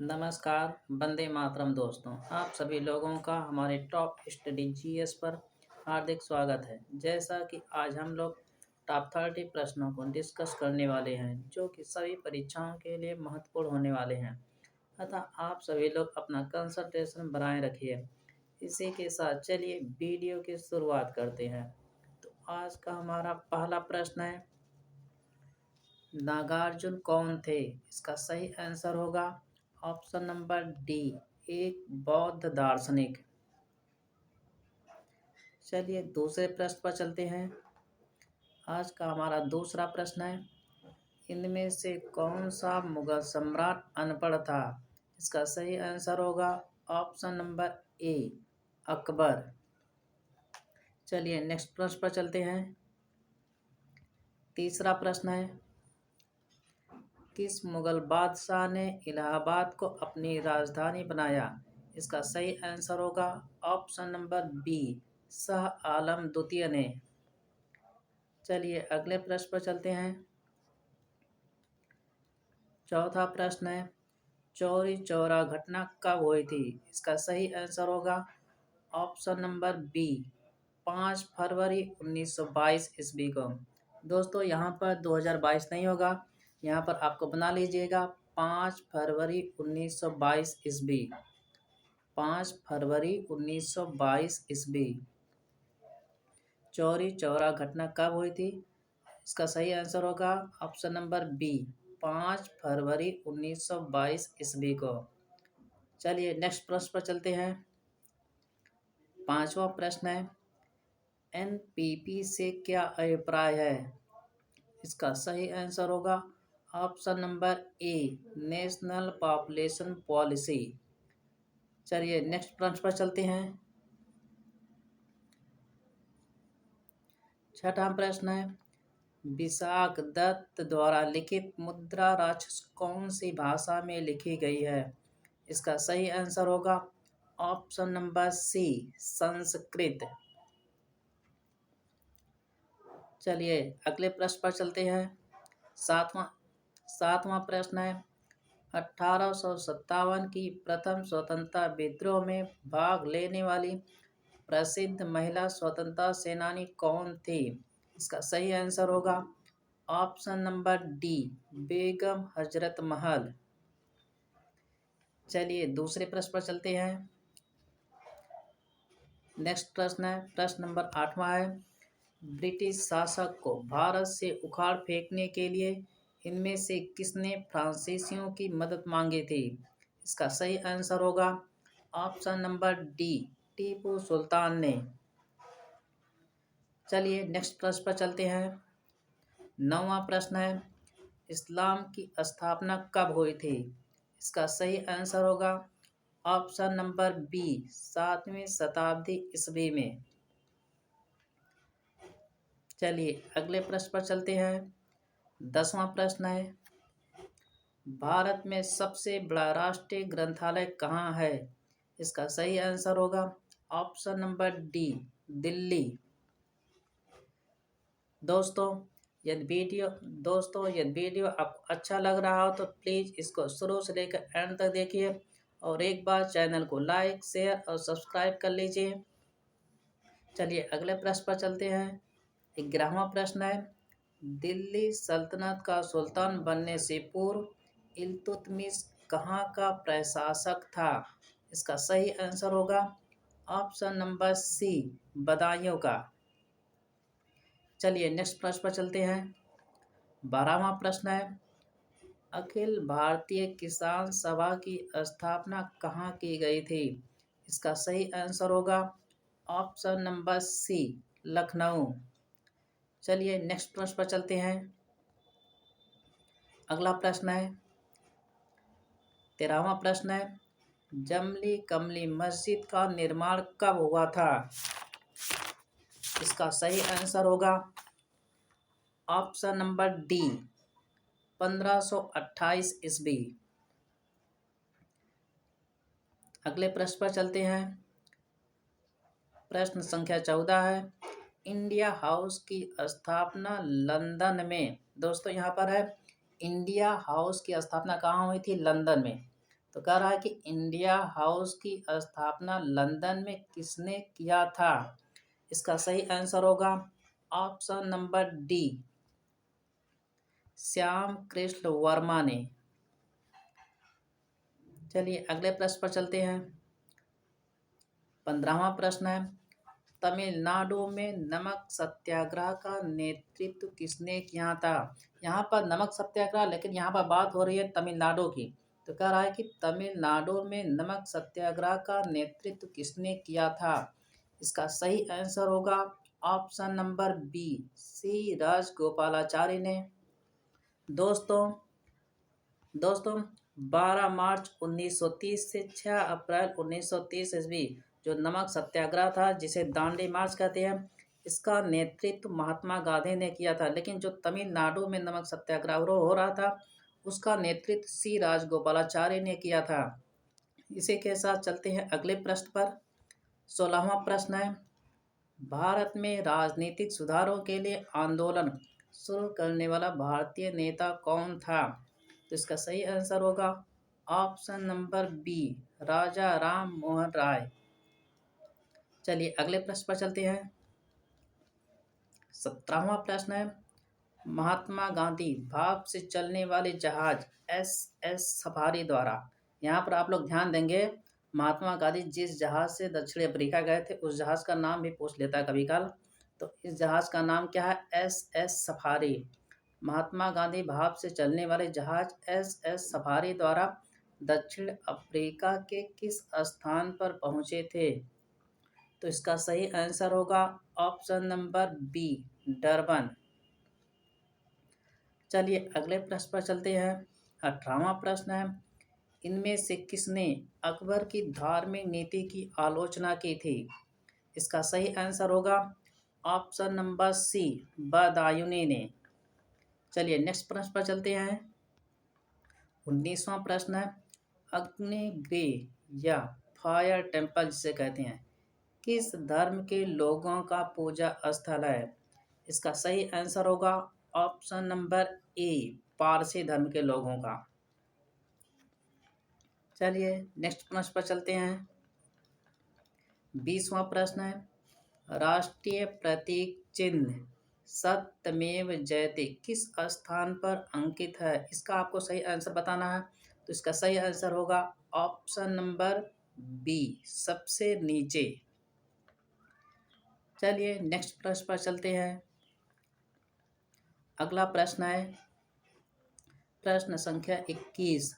नमस्कार, वंदे मातरम दोस्तों। आप सभी लोगों का हमारे टॉप स्टडी जीएस पर हार्दिक स्वागत है। जैसा कि आज हम लोग टॉप 30 प्रश्नों को डिस्कस करने वाले हैं, जो कि सभी परीक्षाओं के लिए महत्वपूर्ण होने वाले हैं। अतः आप सभी लोग अपना कंसंट्रेशन बनाए रखिए। इसी के साथ चलिए वीडियो की शुरुआत करते हैं। तो आज का हमारा पहला प्रश्न है, नागार्जुन कौन थे? इसका सही आंसर होगा ऑप्शन नंबर डी, एक बौद्ध दार्शनिक। चलिए दूसरे प्रश्न पर चलते हैं। आज का हमारा दूसरा प्रश्न है, इनमें से कौन सा मुगल सम्राट अनपढ़ था? इसका सही आंसर होगा ऑप्शन नंबर ए, अकबर। चलिए नेक्स्ट प्रश्न पर चलते हैं। तीसरा प्रश्न है, किस मुगल बादशाह ने इलाहाबाद को अपनी राजधानी बनाया? इसका सही आंसर होगा option number B, Shah Alam द्वितीय ने। चलिए अगले प्रश्न पर चलते हैं। चौथा प्रश्न है, चौरी चौरा घटना कब हुई थी? इसका सही आंसर होगा ऑप्शन नंबर बी, 5 फरवरी 1922 ईस्वी को। दोस्तों यहाँ पर 2022 नहीं होगा, यहाँ पर आपको बना लीजिएगा 5 फरवरी 1922 ईस्वी। 5 फरवरी 1922 ईस्वी। चौरी चौरा घटना कब हुई थी? इसका सही आंसर होगा ऑप्शन नंबर बी, 5 फरवरी 1922 ईस्वी को। चलिए नेक्स्ट प्रश्न पर चलते हैं। पांचवा प्रश्न है, एनपीपी से क्या अभिप्राय है? इसका सही आंसर होगा option number A, national population policy. चलिए नेक्स्ट प्रश्न पर चलते हैं। छठा प्रश्न है, विशाख दत्त द्वारा लिखित मुद्रा राक्षस कौन सी भाषा में लिखी गई है? इसका सही आंसर होगा ऑप्शन नंबर सी, संस्कृत। चलिए अगले प्रश्न पर चलते हैं। सातवां प्रश्न है, 1857 की प्रथम स्वतंत्रता विद्रोह में भाग लेने वाली प्रसिद्ध महिला स्वतंत्रता सेनानी कौन थी? इसका सही आंसर होगा option number D, Begum Hazrat Mahal. चलिए दूसरे प्रश्न पर चलते हैं। नेक्स्ट प्रश्न है, प्रश्न नंबर 8वां है, ब्रिटिश शासक को भारत से उखाड़ फेंकने के लिए इनमें से किसने फ्रांसीसियों की मदद मांगी थी? इसका सही आंसर होगा option number D, Tipu Sultan ने। चलिए नेक्स्ट प्रश्न पर चलते हैं। 9वां प्रश्न है, इस्लाम की स्थापना कब हुई थी? इसका सही आंसर होगा ऑप्शन नंबर बी, 7वीं शताब्दी ईस्वी में। चलिए अगले प्रश्न पर चलते हैं। 10वां प्रश्न है, भारत में सबसे बड़ा राष्ट्रीय ग्रंथालय कहाँ है? इसका सही आंसर होगा ऑप्शन नंबर डी, दिल्ली। दोस्तों यदि वीडियो आपको अच्छा लग रहा हो तो प्लीज़ इसको शुरू से लेकर एंड तक देखिए और एक बार चैनल को लाइक, शेयर और सब्सक्राइब कर लीजिए। चलिए अगले प्रश्न पर चलते हैं। 11वां प्रश्न है, दिल्ली सल्तनत का सुल्तान बनने से पूर्व इल्तुतमिश कहाँ का प्रशासक था? इसका सही आंसर होगा ऑप्शन नंबर सी, बदायूं का। चलिए नेक्स्ट प्रश्न पर चलते हैं। 12वां प्रश्न है, अखिल भारतीय किसान सभा की स्थापना कहाँ की गई थी? इसका सही आंसर होगा ऑप्शन नंबर सी, लखनऊ। चलिए नेक्स्ट प्रश्न पर चलते हैं। अगला प्रश्न है 13वां प्रश्न है, जमली कमली मस्जिद का निर्माण कब हुआ था? इसका सही आंसर होगा ऑप्शन नंबर डी, 1528 ईस्वी। अगले प्रश्न पर चलते हैं। प्रश्न संख्या 14 है, इंडिया हाउस की स्थापना लंदन में। दोस्तों यहाँ पर है, इंडिया हाउस की स्थापना कहाँ हुई थी? लंदन में। तो कह रहा है कि इंडिया हाउस की स्थापना लंदन में किसने किया था। इसका सही आंसर होगा option number D, Shyam Krishna Verma ने। चलिए अगले प्रश्न पर चलते हैं। 15वां प्रश्न है, तमिलनाडु में नमक सत्याग्रह का नेतृत्व किसने किया था। यहाँ पर नमक सत्याग्रह, लेकिन यहाँ पर बात हो रही है तमिलनाडु की। तो कह रहा है कि तमिलनाडु में नमक सत्याग्रह का नेतृत्व किसने किया था। इसका सही आंसर होगा ऑप्शन नंबर बी, सी राजगोपालाचारी ने। दोस्तों दोस्तों 12 मार्च 1930 से 6 अप्रैल 1930 ईस्वी जो नमक सत्याग्रह था, जिसे दांडी मार्च कहते हैं, इसका नेतृत्व महात्मा गांधी ने किया था। लेकिन जो तमिलनाडु में नमक सत्याग्रह हो रहा था, उसका नेतृत्व सी राजगोपालाचारी ने किया था। इसी के साथ चलते हैं अगले प्रश्न पर। 16वां प्रश्न है, भारत में राजनीतिक सुधारों के लिए आंदोलन शुरू करने वाला भारतीय नेता कौन था। तो इसका सही आंसर होगा ऑप्शन नंबर बी, राजा राम मोहन राय। चलिए अगले प्रश्न पर चलते हैं। 17वां प्रश्न है, महात्मा गांधी भाप से चलने वाले जहाज एस सफारी द्वारा, यहाँ पर आप लोग ध्यान देंगे, महात्मा गांधी जिस जहाज से दक्षिण अफ्रीका गए थे उस जहाज का नाम भी पूछ लेता है कभी काल। तो इस जहाज का नाम क्या है, एस सफारी। महात्मा गांधी भाप से चलने वाले जहाज एस सफारी द्वारा दक्षिण अफ्रीका के किस स्थान पर पहुंचे थे। तो इसका सही आंसर होगा ऑप्शन नंबर बी, डरबन। चलिए अगले प्रश्न पर चलते हैं। 18वां प्रश्न है, इनमें से किसने अकबर की धार्मिक नीति की आलोचना की थी। इसका सही आंसर होगा ऑप्शन नंबर सी, बदायूनी ने। चलिए नेक्स्ट प्रश्न पर चलते हैं। 19वां प्रश्न है, अग्निगृह या फायर टेम्पल जिसे कहते हैं, किस धर्म के लोगों का पूजा स्थल है। इसका सही आंसर होगा ऑप्शन नंबर ए, पारसी धर्म के लोगों का। चलिए नेक्स्ट प्रश्न पर चलते हैं। 20वां प्रश्न है, राष्ट्रीय प्रतीक चिन्ह सत्यमेव जयते किस स्थान पर अंकित है। इसका आपको सही आंसर बताना है। तो इसका सही आंसर होगा ऑप्शन नंबर बी, सबसे नीचे। चलिए नेक्स्ट प्रश्न पर चलते हैं। अगला प्रश्न है प्रश्न संख्या 21,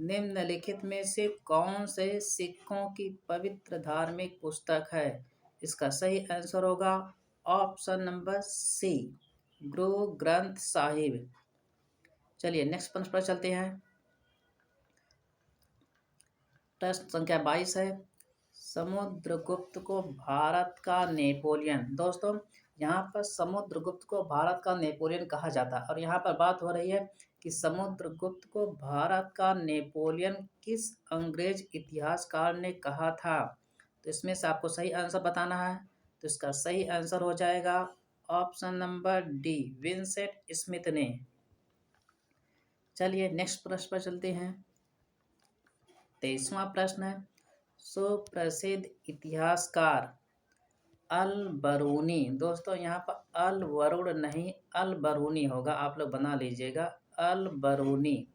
निम्नलिखित में से कौन से सिखों की पवित्र धार्मिक पुस्तक है। इसका सही आंसर होगा ऑप्शन नंबर सी, गुरु ग्रंथ साहिब। चलिए नेक्स्ट प्रश्न पर चलते हैं। प्रश्न संख्या 22 है, समुद्रगुप्त को भारत का नेपोलियन। दोस्तों यहाँ पर समुद्रगुप्त को भारत का नेपोलियन कहा जाता है, और यहाँ पर बात हो रही है कि समुद्रगुप्त को भारत का नेपोलियन किस अंग्रेज इतिहासकार ने कहा था। तो इसमें से आपको सही आंसर बताना है। तो इसका सही आंसर हो जाएगा option number D, Vincent Smith ने। चलिए नेक्स्ट प्रश्न पर चलते हैं। 23वां प्रश्न है, सुप्रसिद्ध इतिहासकार अल बरूनी। दोस्तों यहाँ पर अल वरुण नहीं, अल बरूनी होगा, आप लोग बना लीजिएगा, अल बरूनी।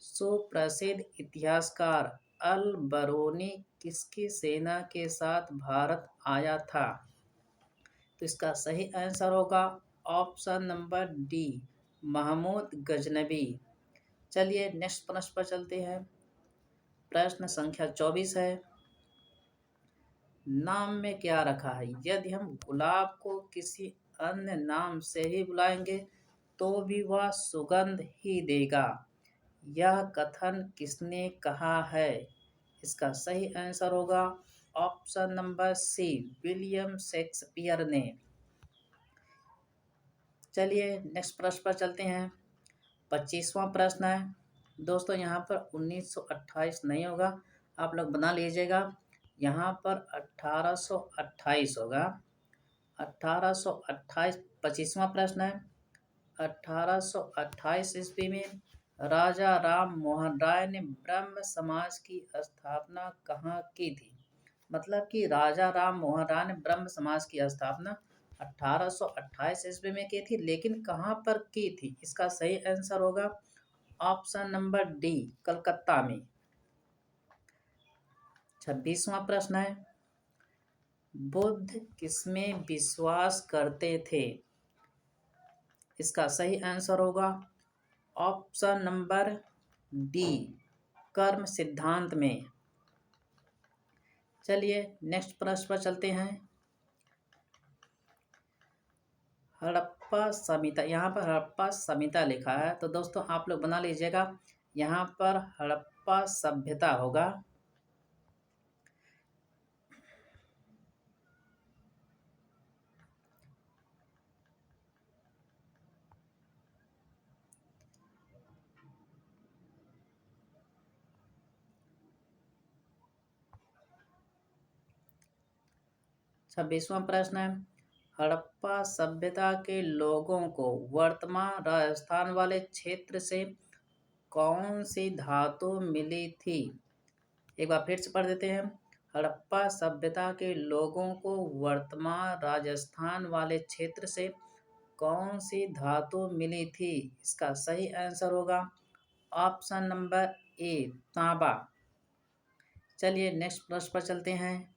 सुप्रसिद्ध इतिहासकार अल बरूनी किसकी सेना के साथ भारत आया था। तो इसका सही आंसर होगा option number D, Mahmud Ghaznavi. चलिए नेक्स्ट प्रश्न पर चलते हैं। प्रश्न संख्या 24 है, नाम में क्या रखा है। यदि हम गुलाब को किसी अन्य नाम से ही बुलाएंगे तो भी वह सुगंध ही देगा। यह कथन किसने कहा है। इसका सही आंसर होगा option number C, William Shakespeare ने। चलिए नेक्स्ट प्रश्न पर चलते हैं। 25वां प्रश्न है। दोस्तों यहाँ पर 1928 नहीं होगा, आप लोग बना लीजिएगा, यहाँ पर 1828 होगा। 1828 25वां प्रश्न है, 1828 ईस्वी में राजा राम मोहन राय ने ब्रह्म समाज की स्थापना कहाँ की थी? मतलब कि राजा राम मोहन राय ने ब्रह्म समाज की स्थापना 1828 ईस्वी में की थी, लेकिन कहाँ पर की थी? इसका सही आंसर होगा ऑप्शन नंबर डी, कलकत्ता में। 26वां प्रश्न है, बुद्ध किसमें विश्वास करते थे? इसका सही आंसर होगा ऑप्शन नंबर डी, कर्म सिद्धांत में। चलिए नेक्स्ट प्रश्न पर चलते हैं। हड़प्पा संहिता, यहाँ पर हड़प्पा संहिता लिखा है, तो दोस्तों आप लोग बना लीजिएगा, यहाँ पर हड़प्पा सभ्यता होगा। छब्बीसवां प्रश्न है, हड़प्पा सभ्यता के लोगों को वर्तमान राजस्थान वाले क्षेत्र से कौन सी धातु मिली थी? एक बार फिर से पढ़ देते हैं। हड़प्पा सभ्यता के लोगों को वर्तमान राजस्थान वाले क्षेत्र से कौन सी धातु मिली थी? इसका सही आंसर होगा ऑप्शन नंबर ए, तांबा। चलिए नेक्स्ट प्रश्न पर चलते हैं।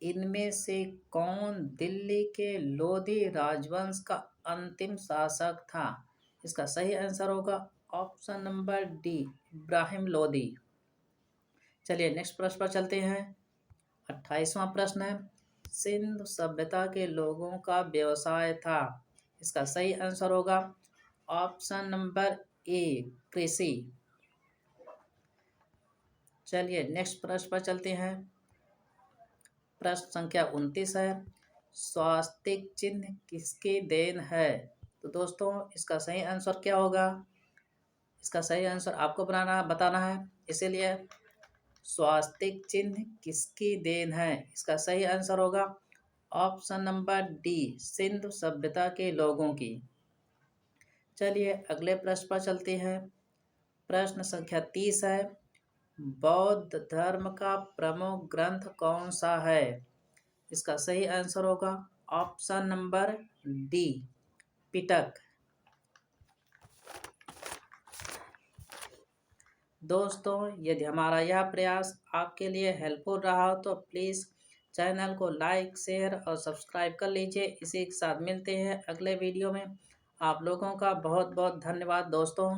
इनमें से कौन दिल्ली के लोधी राजवंश का अंतिम शासक था? इसका सही आंसर होगा option number D, Ibrahim Lodhi. चलिए नेक्स्ट प्रश्न पर चलते हैं। 28वां प्रश्न है, सिंधु सभ्यता के लोगों का व्यवसाय था? इसका सही आंसर होगा ऑप्शन नंबर ए, कृषि। चलिए नेक्स्ट प्रश्न पर चलते हैं। प्रश्न संख्या 29 है, स्वास्तिक चिन्ह किसकी देन है? तो दोस्तों इसका सही आंसर क्या होगा? इसका सही आंसर आपको बताना है, इसीलिए स्वास्तिक चिन्ह किसकी देन है? इसका सही आंसर होगा ऑप्शन नंबर डी, सिंधु सभ्यता के लोगों की। चलिए अगले प्रश्न पर चलते हैं। प्रश्न संख्या 30 है, बौद्ध धर्म का प्रमुख ग्रंथ कौन सा है? इसका सही आंसर होगा ऑप्शन नंबर डी, पिटक। दोस्तों यदि हमारा यह प्रयास आपके लिए हेल्पफुल रहा हो तो प्लीज़ चैनल को लाइक, शेयर और सब्सक्राइब कर लीजिए। इसी के साथ मिलते हैं अगले वीडियो में। आप लोगों का बहुत बहुत धन्यवाद दोस्तों।